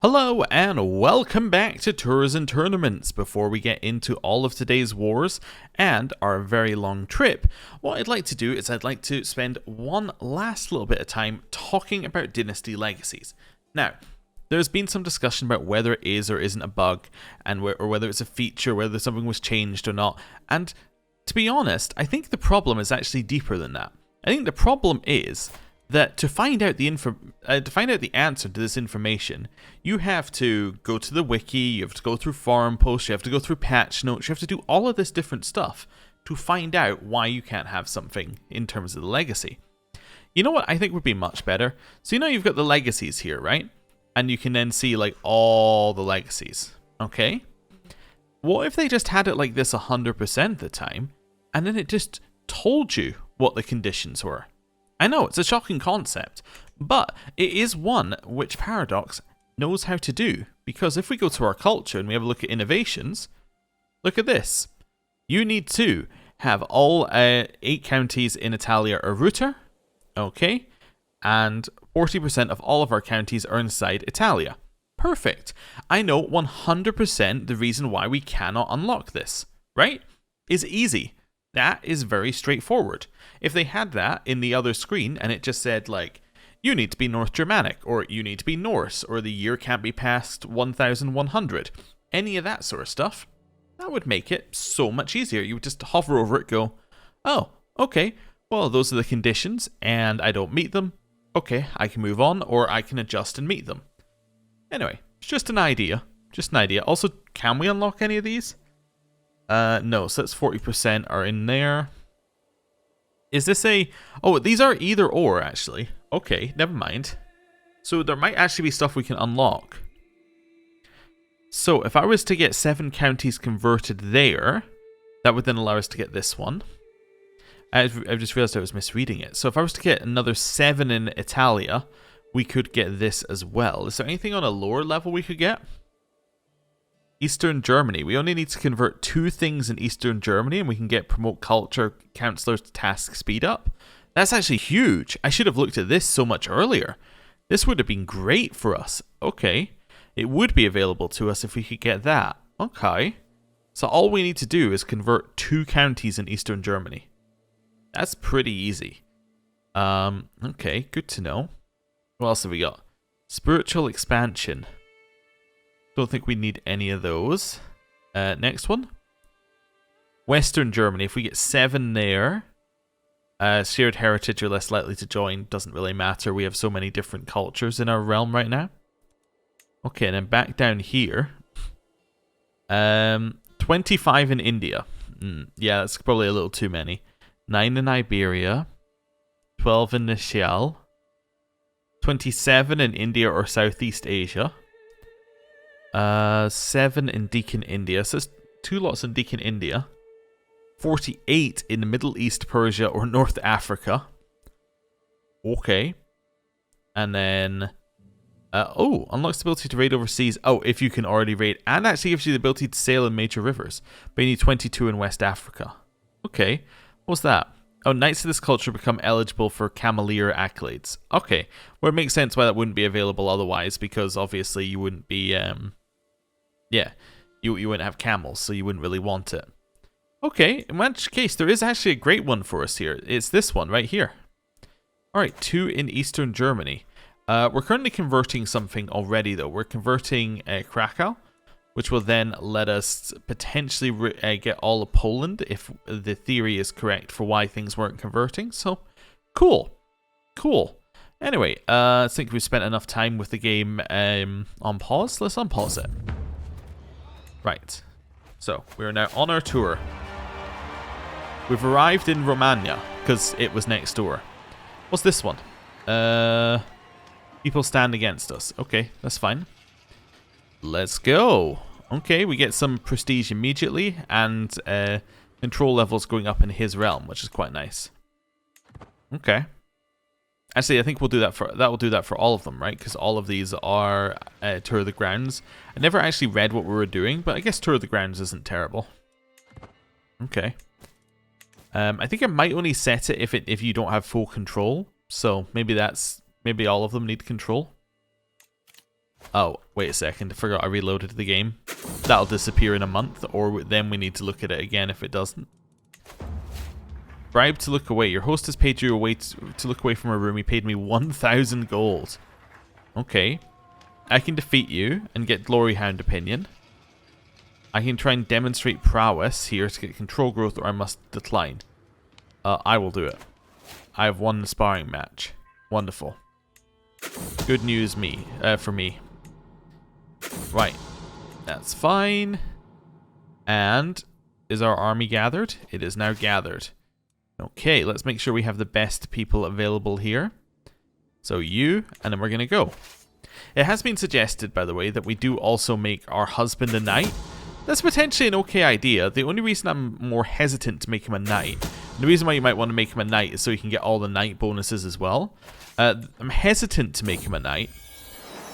Hello and welcome back to Tours and Tournaments. Before we get into all of today's wars and our very long trip, what I'd like to do is I'd like to spend one last little bit of time talking about Dynasty Legacies. Now, there's been some discussion about whether it is or isn't a bug, and or whether it's a feature, whether something was changed or not, and to be honest, I think the problem is actually deeper than that. I think the problem is that to find out the answer to this information, you have to go to the wiki, you have to go through forum posts, you have to go through patch notes, you have to do all of this different stuff to find out why you can't have something in terms of the legacy. You know what I think would be much better? So you know you've got the legacies here, right? And you can then see like all the legacies, okay? What if they just had it like this 100% of the time, and then it just told you what the conditions were? I know, it's a shocking concept, but it is one which Paradox knows how to do, because if we go to our culture and we have a look at innovations, look at this. You need to have all 8 counties in Italia are router, okay, and 40% of all of our counties are inside Italia. Perfect. I know 100% the reason why we cannot unlock this, right? Is easy. That is very straightforward. If they had that in the other screen and it just said like, you need to be North Germanic, or you need to be Norse, or the year can't be past 1100, any of that sort of stuff, that would make it so much easier. You would just hover over it, go, oh, okay, well, those are the conditions, and I don't meet them. Okay, I can move on, or I can adjust and meet them. Anyway, it's just an idea. Just an idea. Also, can we unlock any of these? No, so that's 40% are in there. Is this a... Oh, these are either or, actually. Okay, never mind. So there might actually be stuff we can unlock. So if I was to get 7 counties converted there, that would then allow us to get this one. I've just realized I was misreading it. So if I was to get another 7 in Italia, we could get this as well. Is there anything on a lower level we could get? Eastern Germany. We only need to convert 2 things in Eastern Germany and we can get promote culture, counselors, task speed up. That's actually huge. I should have looked at this so much earlier. This would have been great for us. Okay. It would be available to us if we could get that. Okay. So all we need to do is convert 2 counties in Eastern Germany. That's pretty easy. Okay, good to know. What else have we got? Spiritual expansion. Don't think we need any of those. Next one. Western Germany. If we get 7 there, shared heritage are less likely to join. Doesn't really matter. We have so many different cultures in our realm right now. Okay, and then back down here. 25 in India. Yeah, that's probably a little too many. 9 in Iberia. 12 in Nishal. 27 in India or Southeast Asia. 7 in Deacon India, so it's 2 lots in Deacon India. 48 in the Middle East, Persia, or North Africa. Okay. And then, unlocks the ability to raid overseas. Oh, if you can already raid, and actually gives you the ability to sail in major rivers. But you need 22 in West Africa. Okay, what's that? Oh, knights of this culture become eligible for Camelier accolades. Okay, well, it makes sense why that wouldn't be available otherwise, because obviously you wouldn't be, you wouldn't have camels, so you wouldn't really want it. Okay, in which case, there is actually a great one for us here. It's this one right here. Alright, 2 in Eastern Germany. We're currently converting something already, though. We're converting Krakow, which will then let us potentially get all of Poland if the theory is correct for why things weren't converting. So, cool. Cool. Anyway, I think we've spent enough time with the game on pause. Let's unpause it. Right. So, we're now on our tour. We've arrived in Romagna, because it was next door. What's this one? People stand against us. Okay, that's fine. Let's go. Okay, we get some prestige immediately, and control levels going up in his realm, which is quite nice. Okay. Actually, I think we'll do that for all of them, right? Because all of these are Tour of the Grounds. I never actually read what we were doing, but I guess Tour of the Grounds isn't terrible. Okay. I think I might only set it if you don't have full control. So maybe all of them need control. Oh, wait a second. I forgot I reloaded the game. That'll disappear in a month, or then we need to look at it again if it doesn't. Bribe to look away. Your host has paid you away to look away from her room. He paid me 1,000 gold. Okay. I can defeat you and get Glory Hound opinion. I can try and demonstrate prowess here to get control growth, or I must decline. I will do it. I have won the sparring match. Wonderful. Good news for me. Right. That's fine. And is our army gathered? It is now gathered. Okay, let's make sure we have the best people available here. So you, and then we're going to go. It has been suggested, by the way, that we do also make our husband a knight. That's potentially an okay idea. The only reason I'm more hesitant to make him a knight, the reason why you might want to make him a knight is so you can get all the knight bonuses as well. I'm hesitant to make him a knight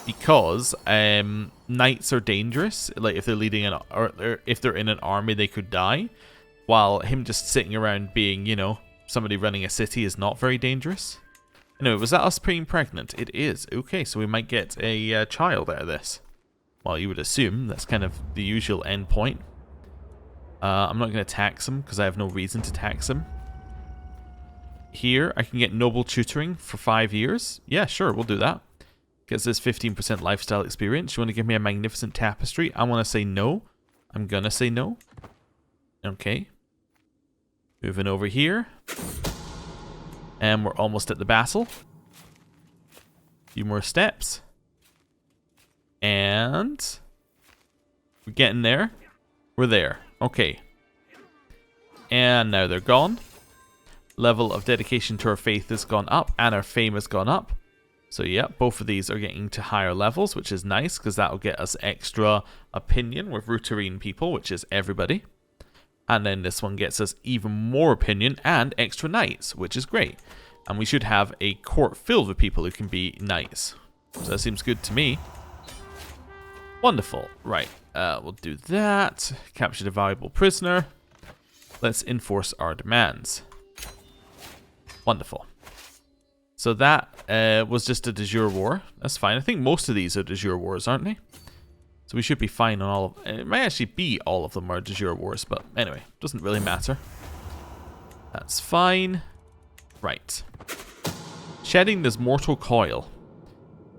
because knights are dangerous. Like if they're leading or if they're in an army, they could die. While him just sitting around being, you know, somebody running a city is not very dangerous. Anyway, was that us being pregnant? It is. Okay, so we might get a child out of this. Well, you would assume. That's kind of the usual end point. I'm not going to tax him because I have no reason to tax him. Here, I can get noble tutoring for 5 years. Yeah, sure, we'll do that. Gets this 15% lifestyle experience. You want to give me a magnificent tapestry? I want to say no. I'm going to say no. Okay. Moving over here. And we're almost at the battle. A few more steps. And we're getting there. We're there. Okay. And now they're gone. Level of dedication to our faith has gone up, and our fame has gone up. So yeah, both of these are getting to higher levels, which is nice, because that will get us extra opinion with Routarine people, which is everybody. And then this one gets us even more opinion and extra knights, which is great. And we should have a court filled with people who can be knights. So that seems good to me. Wonderful. Right, we'll do that. Capture a valuable prisoner. Let's enforce our demands. Wonderful. So that was just a de jure war. That's fine. I think most of these are de jure wars, aren't they? So we should be fine on all of... It might actually be all of them are de jure wars, but anyway, doesn't really matter. That's fine. Right. Shedding this mortal coil.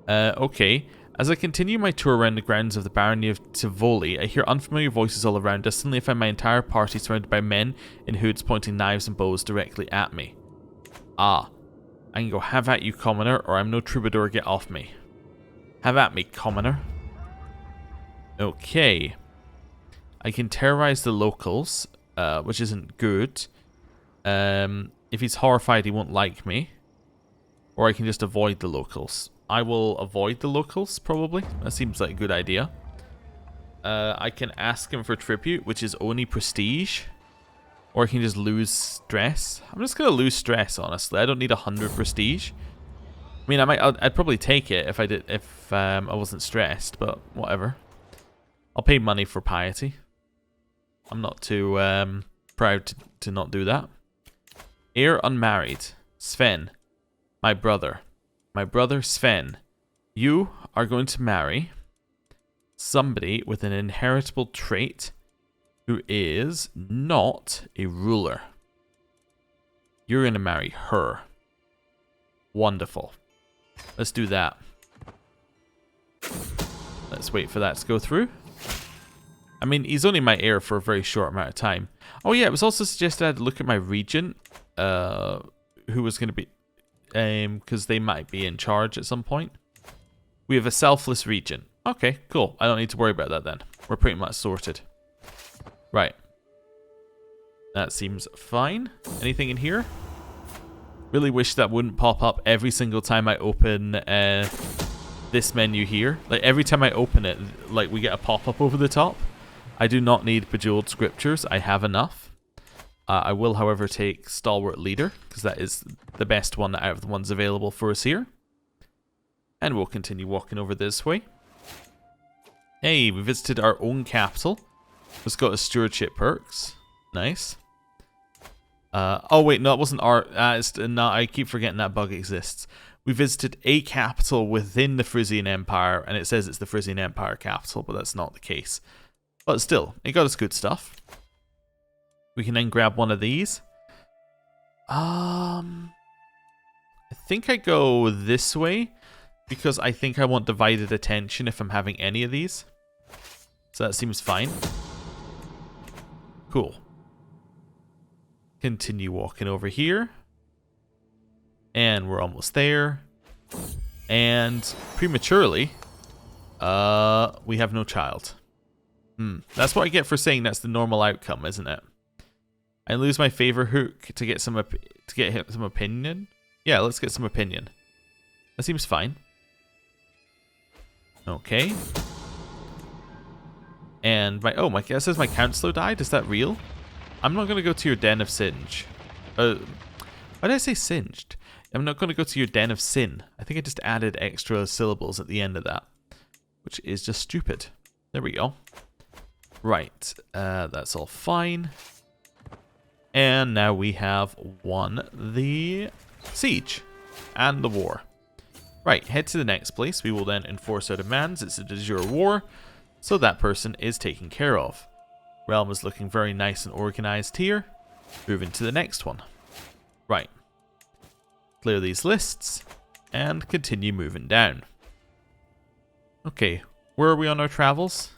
Okay. As I continue my tour around the grounds of the barony of Tivoli, I hear unfamiliar voices all around us. Suddenly I find my entire party surrounded by men in hoods pointing knives and bows directly at me. Ah. I can go, have at you, commoner, or I'm no troubadour, get off me. Have at me, commoner. Okay. I can terrorize the locals, which isn't good. If he's horrified, he won't like me. Or I can just avoid the locals. I will avoid the locals, probably. That seems like a good idea. I can ask him for tribute, which is only prestige. Or I can just lose stress. I'm just going to lose stress, honestly. I don't need 100 prestige. I mean, I'd probably take it if I wasn't stressed, but whatever. I'll pay money for piety. I'm not too proud to not do that. Heir unmarried. Sven. My brother. My brother Sven. You are going to marry somebody with an inheritable trait who is not a ruler. You're going to marry her. Wonderful. Let's do that. Let's wait for that to go through. I mean, he's only my heir for a very short amount of time. Oh yeah, it was also suggested I'd look at my regent, who was going to be, because they might be in charge at some point. We have a selfless regent. Okay, cool. I don't need to worry about that then. We're pretty much sorted. Right. That seems fine. Anything in here? Really wish that wouldn't pop up every single time I open this menu here. Like every time I open it, like we get a pop-up over the top. I do not need Bejeweled Scriptures. I have enough. I will, however, take Stalwart Leader, because that is the best one out of the ones available for us here. And we'll continue walking over this way. Hey, we visited our own capital. It's got a stewardship perks. Nice. Oh wait, no, it wasn't our... no, I keep forgetting that bug exists. We visited a capital within the Frisian Empire, and it says it's the Frisian Empire capital, but that's not the case. But still, it got us good stuff. We can then grab one of these. I think I go this way, because I think I want divided attention if I'm having any of these. So that seems fine. Cool. Continue walking over here. And we're almost there. And prematurely, we have no child. That's what I get for saying that's the normal outcome, isn't it? I lose my favor hook to get some opinion. Yeah, let's get some opinion. That seems fine. Okay. And my guess says my counselor died. Is that real? I'm not gonna go to your den of singe. Why did I say singed? I'm not going to go to your den of sin. I think I just added extra syllables at the end of that, which is just stupid. There we go. Right, that's all fine. And now we have won the siege and the war. Right, head to the next place. We will then enforce our demands. It's a de jure war, so that person is taken care of. Realm is looking very nice and organized here. Moving to the next one. Right. Clear these lists and continue moving down. Okay, where are we on our travels?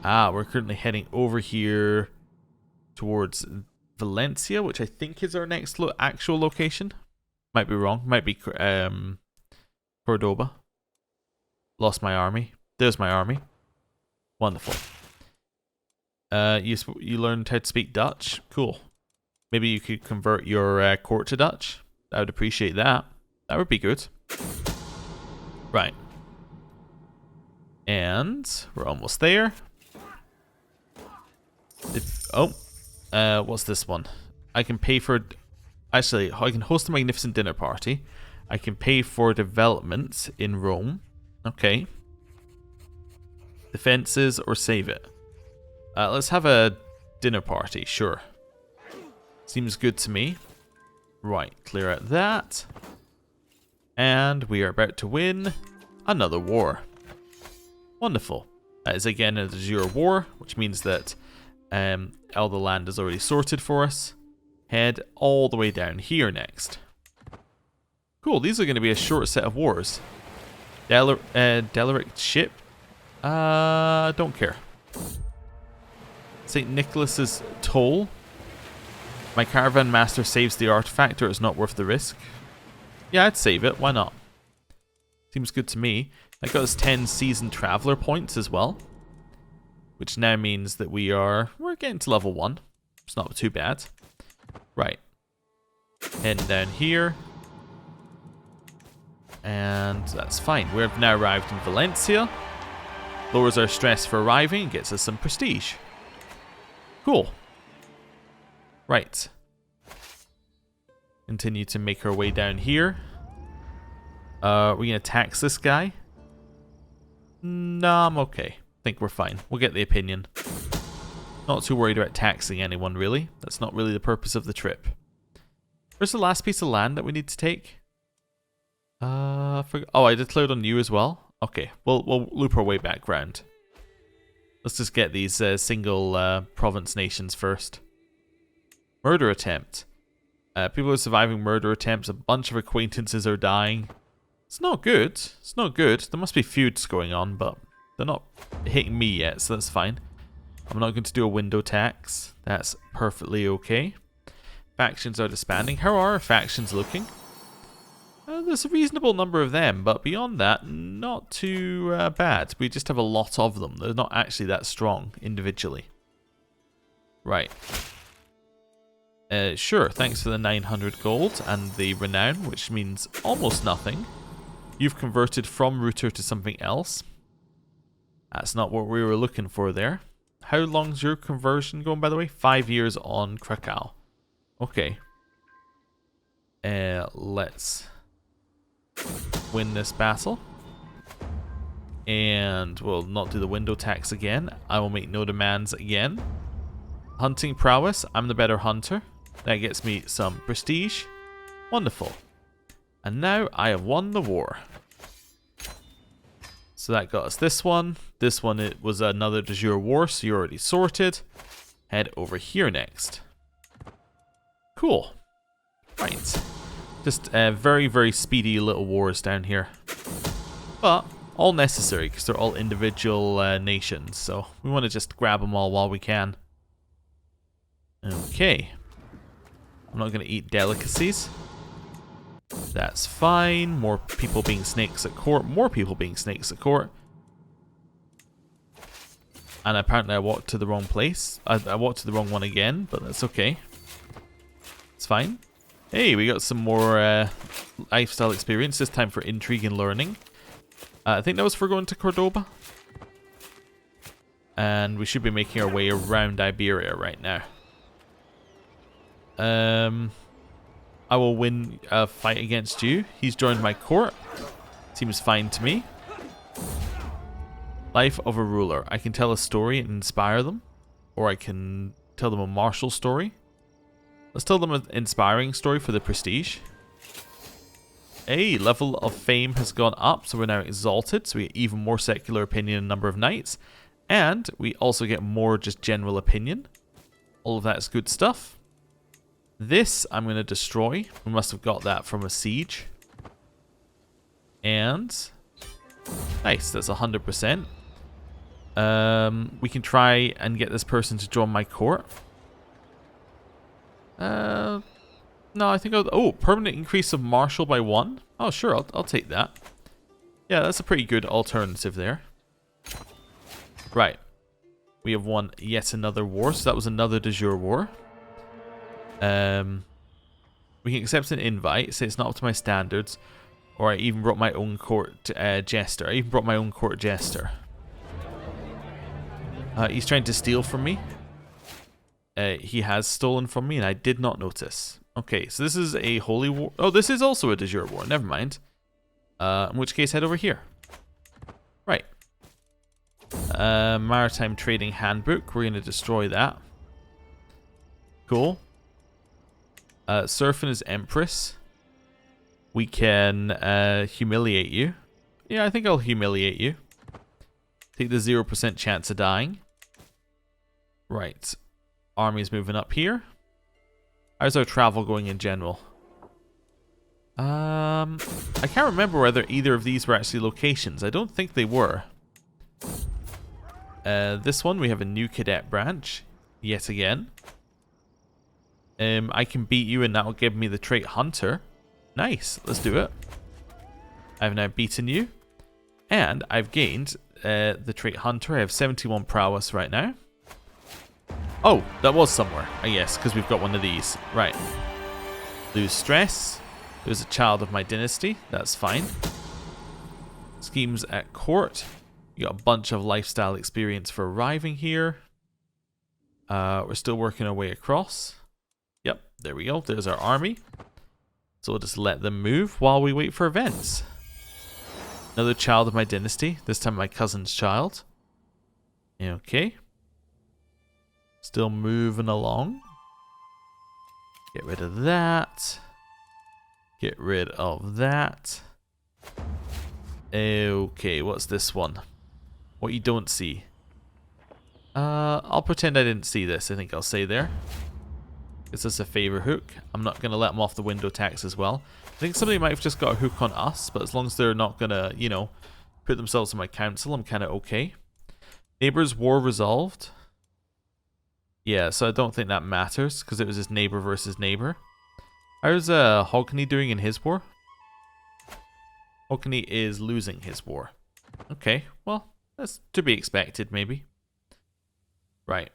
We're currently heading over here towards Valencia, which I think is our next actual location. Might be wrong. Might be Cordoba. Lost my army. There's my army. Wonderful. You learned how to speak Dutch? Cool. Maybe you could convert your court to Dutch. I would appreciate that. That would be good. Right. And we're almost there. What's this one? I can pay for... Actually, I can host a magnificent dinner party. I can pay for development in Rome. Okay. Defenses or save it. Let's have a dinner party, sure. Seems good to me. Right, clear out that. And we are about to win another war. Wonderful. That is again a de jure war, which means that all the land is already sorted for us. Head all the way down here next. Cool, these are going to be a short set of wars. Delaric ship? Don't care. St. Nicholas's toll? My caravan master saves the artifact, or it's not worth the risk. Yeah, I'd save it. Why not? Seems good to me. That got us 10 seasoned traveler points as well, which now means that we're getting to level 1. It's not too bad. Right. Heading down here. And that's fine. We've now arrived in Valencia. Lowers our stress for arriving and gets us some prestige. Cool. Right. Continue to make our way down here. We're going to tax this guy. No, I'm okay. I think we're fine. We'll get the opinion. Not too worried about taxing anyone, really. That's not really the purpose of the trip. Where's the last piece of land that we need to take? I declared on you as well? Okay, we'll loop our way back round. Let's just get these single province nations first. Murder attempt. People are surviving murder attempts. A bunch of acquaintances are dying. It's not good. It's not good. There must be feuds going on, but they're not hitting me yet, so that's fine. I'm not going to do a window tax. That's perfectly okay. Factions are disbanding. How are our factions looking? There's a reasonable number of them, but beyond that, not too bad. We just have a lot of them. They're not actually that strong individually. Right. Sure, thanks for the 900 gold and the renown, which means almost nothing. You've converted from router to something else. That's not what we were looking for there. How long's your conversion going, by the way? 5 years on Krakow. Okay. Let's win this battle. And we'll not do the window tax again. I will make no demands again. Hunting prowess. I'm the better hunter. That gets me some prestige. Wonderful. And now I have won the war. So that got us this one. This one, it was another de jure war, so you're already sorted. Head over here next. Cool. Right. Just very, very speedy little wars down here. But all necessary because they're all individual nations. So we want to just grab them all while we can. Okay. I'm not going to eat delicacies. That's fine. More people being snakes at court. More people being snakes at court. And apparently I walked to the wrong place. I walked to the wrong one again, but that's okay. It's fine. Hey, we got some more lifestyle experience, this time for intrigue and learning. I think that was for going to Cordoba. And we should be making our way around Iberia right now. I will win a fight against you. He's joined my court. Seems fine to me. Life of a ruler. I can tell a story and inspire them. Or I can tell them a martial story. Let's tell them an inspiring story for the prestige. Hey, level of fame has gone up, so we're now exalted. So we get even more secular opinion and number of knights. And we also get more just general opinion. All of that's good stuff. This I'm going to destroy. We must have got that from a siege. And nice, that's 100%. We can try and get this person to join my court. No, I think oh, permanent increase of martial by 1. Oh, sure, I'll take that. Yeah, that's a pretty good alternative there. Right. We have won yet another war, so that was another de jure war. We can accept an invite, say it's not up to my standards, or I even brought my own court jester. I even brought my own court jester. He's trying to steal from me. He has stolen from me, and I did not notice. Okay, so this is a holy war. Oh, this is also a de jure war. Never mind. In which case, head over here. Right. Maritime Trading Handbook. We're going to destroy that. Cool. Surfing as Empress. We can humiliate you. Yeah, I think I'll humiliate you. Take the 0% chance of dying. Right. Army's moving up here. How's our travel going in general? I can't remember whether either of these were actually locations. I don't think they were. This one, we have a new cadet branch. Yet again. I can beat you and that will give me the trait Hunter. Nice, let's do it. I've now beaten you. And I've gained the trait Hunter. I have 71 prowess right now. Oh, that was somewhere, I guess, because we've got one of these. Right. Lose stress. There's a child of my dynasty. That's fine. Schemes at court. You got a bunch of lifestyle experience for arriving here. We're still working our way across. Yep, there we go. There's our army. So we'll just let them move while we wait for events. Another child of my dynasty. This time my cousin's child. Okay. Still moving along. Get rid of that. Get rid of that. Okay, what's this one? What you don't see. I'll pretend I didn't see this. I think I'll say there. This is a favor hook. I'm not going to let them off the window tax as well. I think somebody might have just got a hook on us, but as long as they're not going to, you know, put themselves in my council, I'm kind of okay. Neighbors war resolved. Yeah, so I don't think that matters, because it was his neighbor versus neighbor. How's Hogany doing in his war? Hogany is losing his war. Okay, well, that's to be expected, maybe. Right.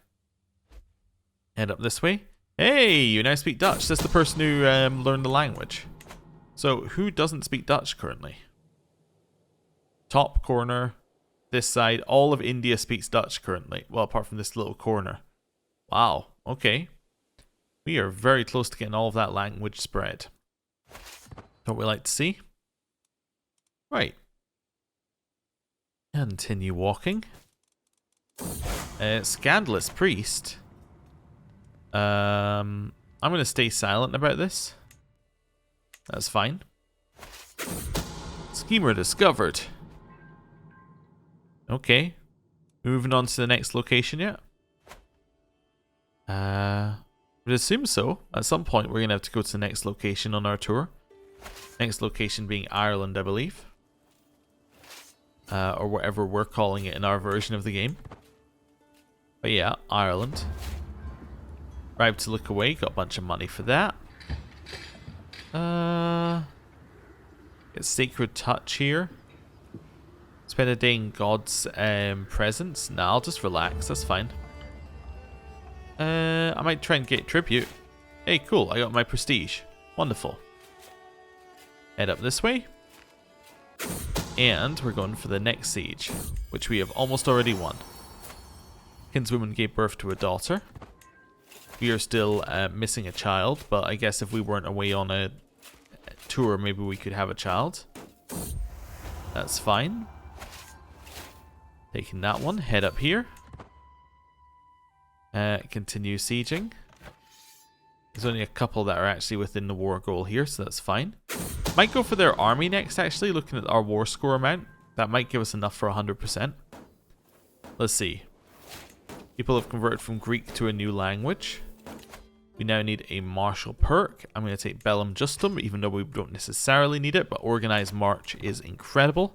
Head up this way. Hey, you now speak Dutch. That's the person who learned the language. So, who doesn't speak Dutch currently? Top corner, this side, all of India speaks Dutch currently. Well, apart from this little corner. Wow, okay. We are very close to getting all of that language spread. What we like to see. Right. Continue walking. Scandalous priest. I'm going to stay silent about this. That's fine. Schemer discovered. Okay. Moving on to the next location yet? I would assume so. At some point we're going to have to go to the next location on our tour. Next location being Ireland, I believe. Or whatever we're calling it in our version of the game. But yeah, Ireland. Bribe to look away, got a bunch of money for that. Get Sacred Touch here. Spend a day in God's presence. Nah, I'll just relax, that's fine. I might try and get tribute. Hey, cool, I got my prestige. Wonderful. Head up this way. And we're going for the next siege, which we have almost already won. Kinswoman gave birth to a daughter. We are still missing a child, but I guess if we weren't away on a tour, maybe we could have a child. That's fine. Taking that one, head up here. Continue sieging. There's only a couple that are actually within the war goal here, so that's fine. Might go for their army next, actually, looking at our war score amount. That might give us enough for 100%. Let's see. People have converted from Greek to a new language. We now need a martial perk. I'm going to take Bellum Justum, even though we don't necessarily need it, but Organized March is incredible.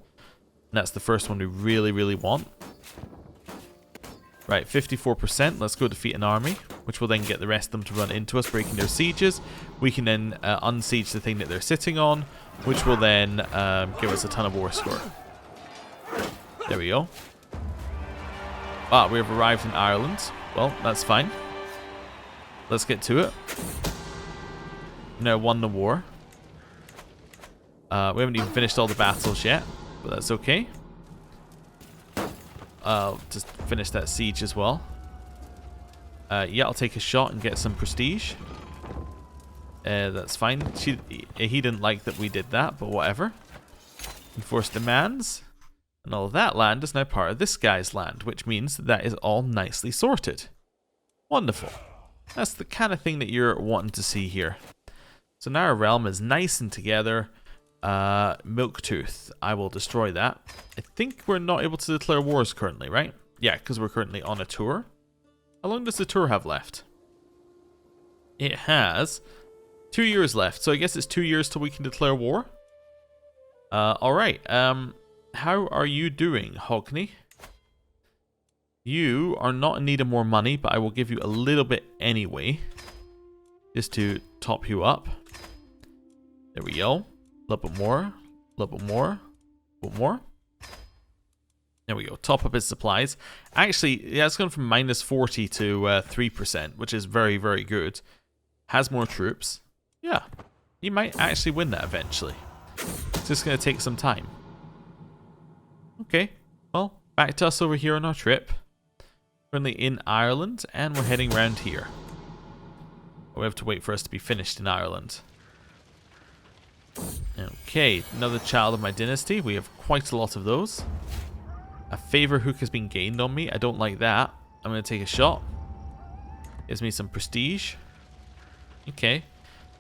And that's the first one we really, really want. Right, 54%. Let's go defeat an army, which will then get the rest of them to run into us, breaking their sieges. We can then unsiege the thing that they're sitting on, which will then give us a ton of war score. There we go. Ah, we have arrived in Ireland. Well, that's fine. Let's get to it. Now won the war. We haven't even finished all the battles yet, but that's okay. I'll just finish that siege as well. Yeah, I'll take a shot and get some prestige. That's fine. He didn't like that we did that, but whatever. Enforce demands. And all of that land is now part of this guy's land, which means that is all nicely sorted. Wonderful. That's the kind of thing that you're wanting to see here. So now our realm is nice and together. Milktooth. I will destroy that. I think we're not able to declare wars currently, right? Yeah, because we're currently on a tour. How long does the tour have left? It has 2 years left, so I guess it's 2 years till we can declare war. Alright, how are you doing, Hockney? You are not in need of more money, but I will give you a little bit anyway. Just to top you up. There we go. A little bit more. A little bit more. A little more. There we go. Top up his supplies. Actually, yeah, it's gone from -40 to 3%, which is very, very good. Has more troops. Yeah. You might actually win that eventually. It's just going to take some time. Okay. Well, back to us over here on our trip. Currently in Ireland, and we're heading round here. We have to wait for us to be finished in Ireland. Okay, another child of my dynasty. We have quite a lot of those. A favor hook has been gained on me. I don't like that. I'm going to take a shot. Gives me some prestige. Okay.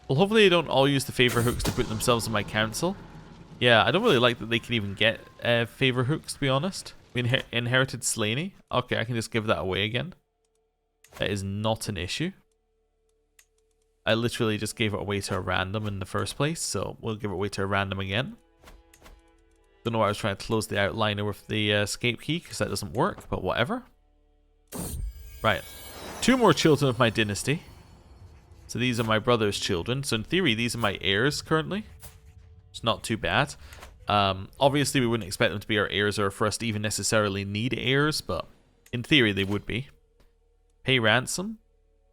Well, hopefully they don't all use the favor hooks to put themselves in my council. Yeah, I don't really like that they can even get favor hooks, to be honest. We inherited Slaney. Okay, I can just give that away again. That is not an issue. I literally just gave it away to a random in the first place, so we'll give it away to a random again. Don't know why I was trying to close the outliner with the escape key, because that doesn't work, but whatever. Right. 2 more children of my dynasty. So these are my brother's children. So in theory, these are my heirs currently. It's not too bad. Obviously, we wouldn't expect them to be our heirs or for us to even necessarily need heirs, but in theory, they would be. Pay ransom.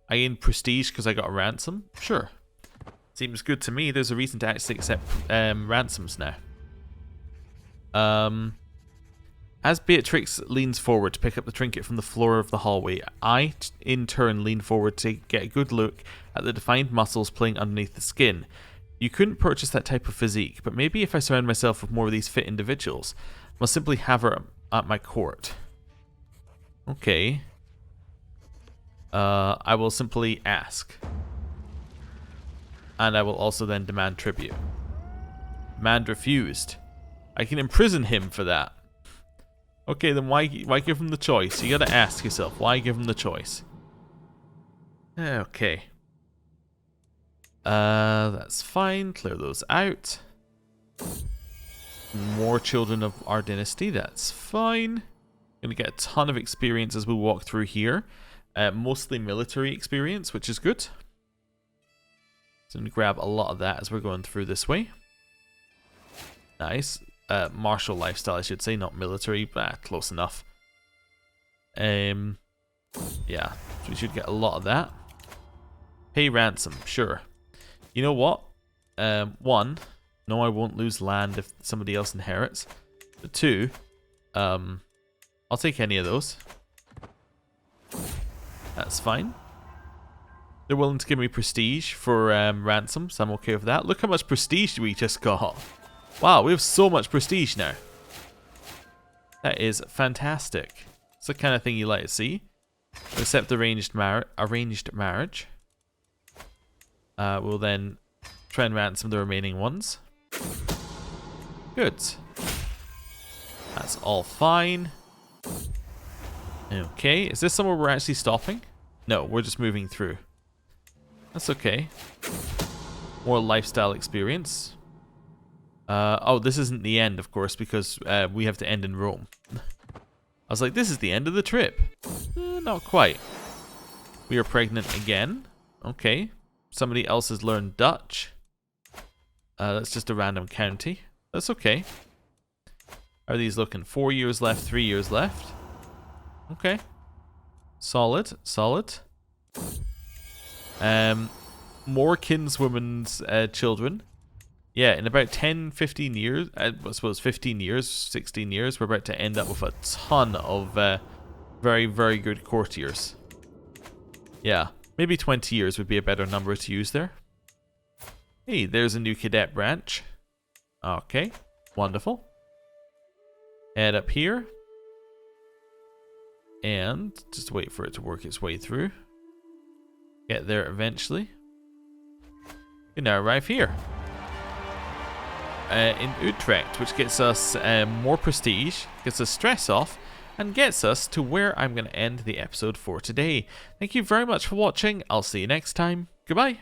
I gain prestige because I got a ransom. Sure. Seems good to me. There's a reason to actually accept ransoms now. As Beatrix leans forward to pick up the trinket from the floor of the hallway, I, in turn, lean forward to get a good look at the defined muscles playing underneath the skin. You couldn't purchase that type of physique, but maybe if I surround myself with more of these fit individuals, I'll simply have her at my court. Okay. I will simply ask. And I will also then demand tribute. Demand refused. I can imprison him for that. Okay, then why give him the choice? You gotta ask yourself, why give him the choice? Okay. That's fine. Clear those out. More children of our dynasty. That's fine. Gonna get a ton of experience as we walk through here. Mostly military experience, which is good. So I'm gonna grab a lot of that as we're going through this way. Nice. Martial lifestyle, I should say, not military, but close enough. Yeah, so we should get a lot of that. Pay ransom, sure. You know what? One, no, I won't lose land if somebody else inherits. But two, I'll take any of those. That's fine. They're willing to give me prestige for ransom, so I'm okay with that. Look how much prestige we just got. Wow, we have so much prestige now. That is fantastic. It's the kind of thing you like to see. Accept arranged marriage. We'll then try and ransom the remaining ones. Good. That's all fine. Okay, is this somewhere we're actually stopping? No, we're just moving through. That's okay. More lifestyle experience. Oh, this isn't the end, of course, because we have to end in Rome. I was like, this is the end of the trip. Not quite. We are pregnant again. Okay. Somebody else has learned Dutch. That's just a random county. That's okay. How are these looking? 4 years left, 3 years left. Okay. Solid, solid. More kinswomen's children. Yeah, in about 10, 15 years, I suppose 15 years, 16 years, we're about to end up with a ton of very, very good courtiers. Yeah, maybe 20 years would be a better number to use there. Hey, there's a new cadet branch. Okay, wonderful. Head up here. And just wait for it to work its way through. Get there eventually. We now arrive here. In Utrecht, which gets us more prestige, gets us stress off, and gets us to where I'm going to end the episode for today. Thank you very much for watching. I'll see you next time. Goodbye.